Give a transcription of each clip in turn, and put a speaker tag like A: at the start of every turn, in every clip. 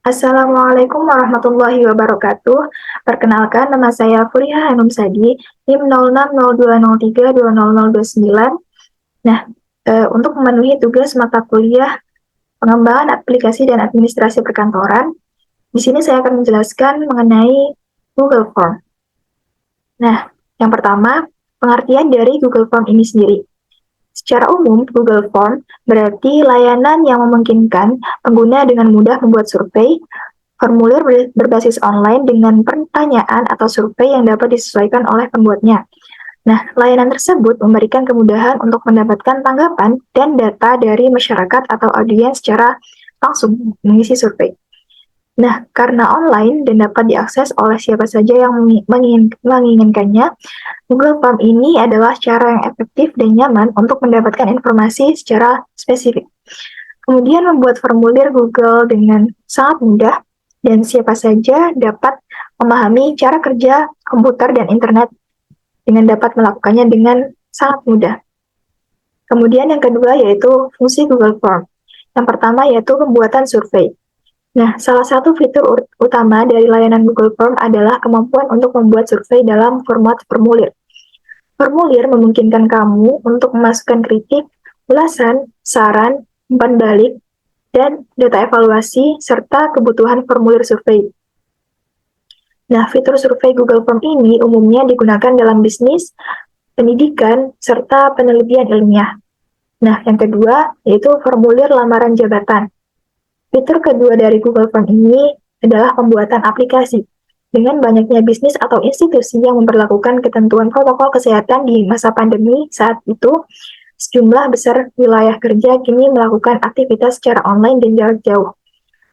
A: Assalamualaikum warahmatullahi wabarakatuh. Perkenalkan, nama saya Furiha Hanum Sadi, NIM 0602032029. Nah, untuk memenuhi tugas mata kuliah pengembangan aplikasi dan administrasi perkantoran, di sini saya akan menjelaskan mengenai Google Form. Nah, yang pertama, pengertian dari Google Form ini sendiri. Secara umum, Google Form berarti layanan yang memungkinkan pengguna dengan mudah membuat survei, formulir berbasis online dengan pertanyaan atau survei yang dapat disesuaikan oleh pembuatnya. Nah, layanan tersebut memberikan kemudahan untuk mendapatkan tanggapan dan data dari masyarakat atau audiens secara langsung mengisi survei. Nah, karena online dan dapat diakses oleh siapa saja yang menginginkannya, Google Form ini adalah cara yang efektif dan nyaman untuk mendapatkan informasi secara spesifik. Kemudian membuat formulir Google dengan sangat mudah dan siapa saja dapat memahami cara kerja komputer dan internet dengan dapat melakukannya dengan sangat mudah. Kemudian yang kedua yaitu fungsi Google Form. Yang pertama yaitu pembuatan survei. Nah, salah satu fitur utama dari layanan Google Form adalah kemampuan untuk membuat survei dalam format formulir. Formulir memungkinkan kamu untuk memasukkan kritik, ulasan, saran, umpan balik, dan data evaluasi, serta kebutuhan formulir survei. Nah, fitur survei Google Form ini umumnya digunakan dalam bisnis, pendidikan, serta penelitian ilmiah. Nah, yang kedua yaitu formulir lamaran jabatan. Fitur kedua dari Google Form ini adalah pembuatan aplikasi. Dengan banyaknya bisnis atau institusi yang memperlakukan ketentuan protokol kesehatan di masa pandemi saat itu, sejumlah besar wilayah kerja kini melakukan aktivitas secara online dan jarak jauh.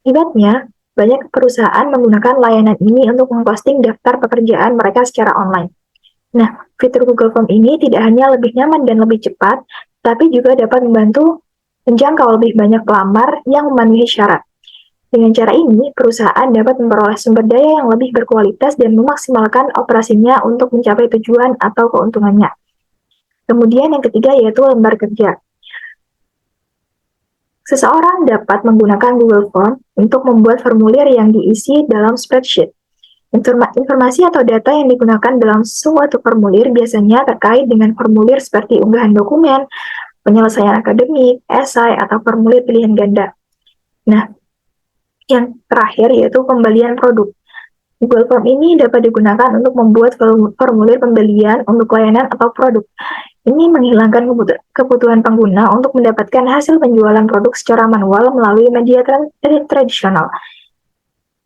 A: Akibatnya, banyak perusahaan menggunakan layanan ini untuk memposting daftar pekerjaan mereka secara online. Nah, fitur Google Form ini tidak hanya lebih nyaman dan lebih cepat, tapi juga dapat membantu menjangkau lebih banyak pelamar yang memenuhi syarat. Dengan cara ini, perusahaan dapat memperoleh sumber daya yang lebih berkualitas dan memaksimalkan operasinya untuk mencapai tujuan atau keuntungannya. Kemudian yang ketiga yaitu lembar kerja. Seseorang dapat menggunakan Google Form untuk membuat formulir yang diisi dalam spreadsheet. Informasi atau data yang digunakan dalam suatu formulir biasanya terkait dengan formulir seperti unggahan dokumen, penyelesaian akademik, esai, atau formulir pilihan ganda. Nah, yang terakhir yaitu pembelian produk. Google Form ini dapat digunakan untuk membuat formulir pembelian untuk layanan atau produk. Ini menghilangkan kebutuhan pengguna untuk mendapatkan hasil penjualan produk secara manual melalui media tradisional.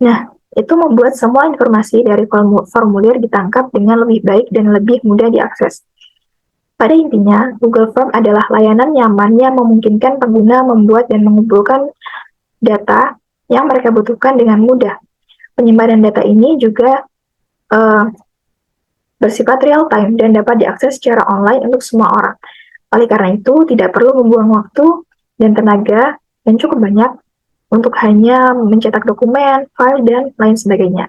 A: Nah, itu membuat semua informasi dari formulir ditangkap dengan lebih baik dan lebih mudah diakses. Pada intinya, Google Form adalah layanan nyaman yang memungkinkan pengguna membuat dan mengumpulkan data yang mereka butuhkan dengan mudah. Penyebaran data ini juga bersifat real time dan dapat diakses secara online untuk semua orang. Oleh karena itu, tidak perlu membuang waktu dan tenaga yang cukup banyak untuk hanya mencetak dokumen, file, dan lain sebagainya.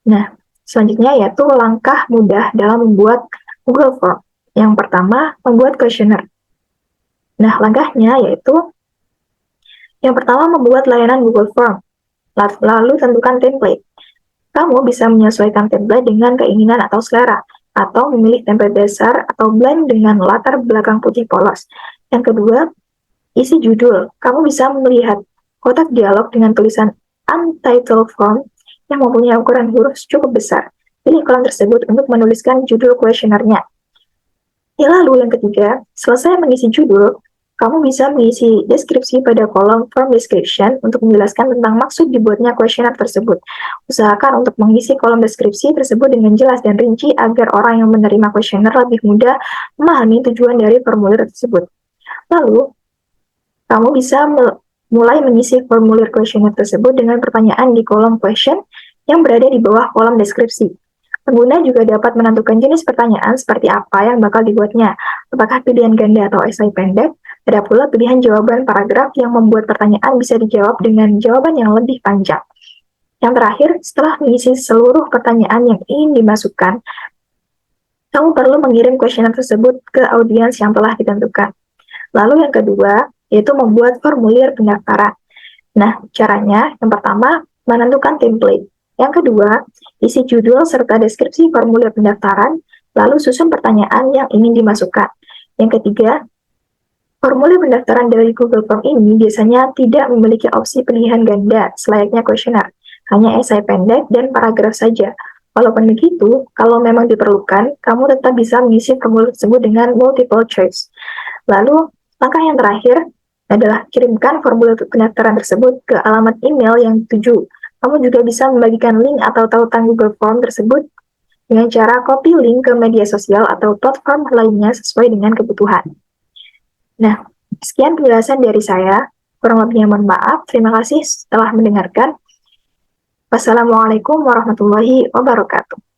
A: Nah, selanjutnya yaitu langkah mudah dalam membuat Google Form. Yang pertama, membuat kuesioner. Nah, langkahnya yaitu yang pertama membuat layanan Google Form. Lalu tentukan template. Kamu bisa menyesuaikan template dengan keinginan atau selera, atau memilih template dasar atau blend dengan latar belakang putih polos. Yang kedua, isi judul. Kamu bisa melihat kotak dialog dengan tulisan Untitled Form yang mempunyai ukuran huruf cukup besar. Pilih kolom tersebut untuk menuliskan judul kuesionernya. Lalu yang ketiga, selesai mengisi judul, kamu bisa mengisi deskripsi pada kolom form description untuk menjelaskan tentang maksud dibuatnya kuesioner tersebut. Usahakan untuk mengisi kolom deskripsi tersebut dengan jelas dan rinci agar orang yang menerima kuesioner lebih mudah memahami tujuan dari formulir tersebut. Lalu, kamu bisa mulai mengisi formulir kuesioner tersebut dengan pertanyaan di kolom question yang berada di bawah kolom deskripsi. Pengguna juga dapat menentukan jenis pertanyaan seperti apa yang bakal dibuatnya, apakah pilihan ganda atau esai pendek. Ada pula pilihan jawaban paragraf yang membuat pertanyaan bisa dijawab dengan jawaban yang lebih panjang. Yang terakhir, setelah mengisi seluruh pertanyaan yang ingin dimasukkan, kamu perlu mengirim kuesioner tersebut ke audiens yang telah ditentukan. Lalu yang kedua, yaitu membuat formulir pendaftaran. Nah, caranya yang pertama, menentukan template. Yang kedua, isi judul serta deskripsi formulir pendaftaran, lalu susun pertanyaan yang ingin dimasukkan. Yang ketiga, formulir pendaftaran dari Google Form ini biasanya tidak memiliki opsi pilihan ganda selayaknya kuesioner, hanya esai pendek dan paragraf saja. Walaupun begitu, kalau memang diperlukan, kamu tetap bisa mengisi formulir tersebut dengan multiple choice. Lalu, langkah yang terakhir adalah kirimkan formulir pendaftaran tersebut ke alamat email yang dituju. Kamu juga bisa membagikan link atau tautan Google Form tersebut dengan cara copy link ke media sosial atau platform lainnya sesuai dengan kebutuhan. Nah, sekian penjelasan dari saya. Kurang lebihnya mohon maaf. Terima kasih telah mendengarkan. Wassalamualaikum warahmatullahi wabarakatuh.